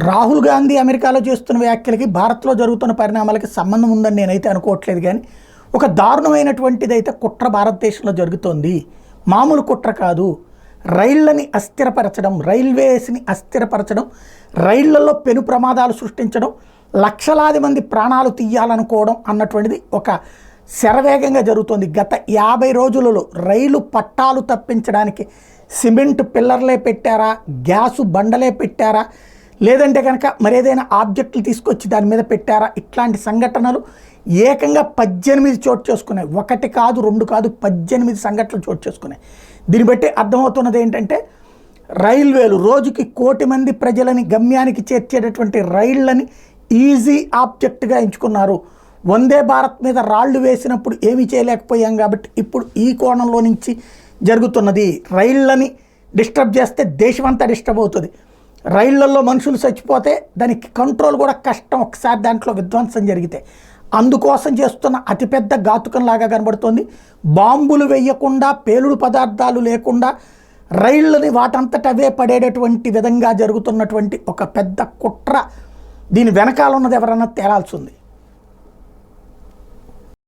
రాహుల్ గాంధీ అమెరికాలో చేస్తున్న వ్యాఖ్యలకి భారత్లో జరుగుతున్న పరిణామాలకి సంబంధం ఉందని నేనైతే అనుకోవట్లేదు. కానీ ఒక దారుణమైనటువంటిది అయితే కుట్ర భారతదేశంలో జరుగుతోంది. మామూలు కుట్ర కాదు. రైళ్లని అస్థిరపరచడం, రైల్వేస్ని అస్థిరపరచడం, రైళ్లలో పెను ప్రమాదాలు సృష్టించడం, లక్షలాది మంది ప్రాణాలు తీయాలనుకోవడం అన్నటువంటిది ఒక శరవేగంగా జరుగుతుంది. గత 50 రోజులలో రైలు పట్టాలు తప్పించడానికి సిమెంట్ పిల్లర్లే పెట్టారా, గ్యాసు బండలే పెట్టారా, లేదంటే కనుక మరేదైనా ఆబ్జెక్టులు తీసుకొచ్చి దాని మీద పెట్టారా, ఇట్లాంటి సంఘటనలు ఏకంగా 18 చోటు చేసుకున్నాయి. 1 కాదు 2 కాదు 18 సంఘటనలు చోటు చేసుకున్నాయి. దీన్ని బట్టి అర్థమవుతున్నది ఏంటంటే రైల్వేలు రోజుకి 1 కోటి మంది ప్రజలని గమ్యానికి చేర్చేటటువంటి రైళ్లని ఈజీ ఆబ్జెక్ట్గా ఎంచుకున్నారు. వందే భారత్ మీద రాళ్లు వేసినప్పుడు ఏమీ చేయలేకపోయాం కాబట్టి ఇప్పుడు ఈ కోణంలో నుంచి జరుగుతున్నది. రైళ్లని డిస్టర్బ్ చేస్తే దేశమంతా డిస్టర్బ్ అవుతుంది. రైళ్లలో మనుషులు చచ్చిపోతే దానికి కంట్రోల్ కూడా కష్టం, ఒకసారి దాంట్లో విధ్వంసం జరిగితే. అందుకోసం చేస్తున్న అతిపెద్ద ఘాతుకంలాగా కనబడుతోంది. బాంబులు వేయకుండా, పేలుడు పదార్థాలు లేకుండా రైళ్ళని వాటంతట అవే పడేటటువంటి విధంగా జరుగుతున్నటువంటి ఒక పెద్ద కుట్ర. దీని వెనకాల ఉన్నది ఎవరన్నా తేలాల్సి ఉంది.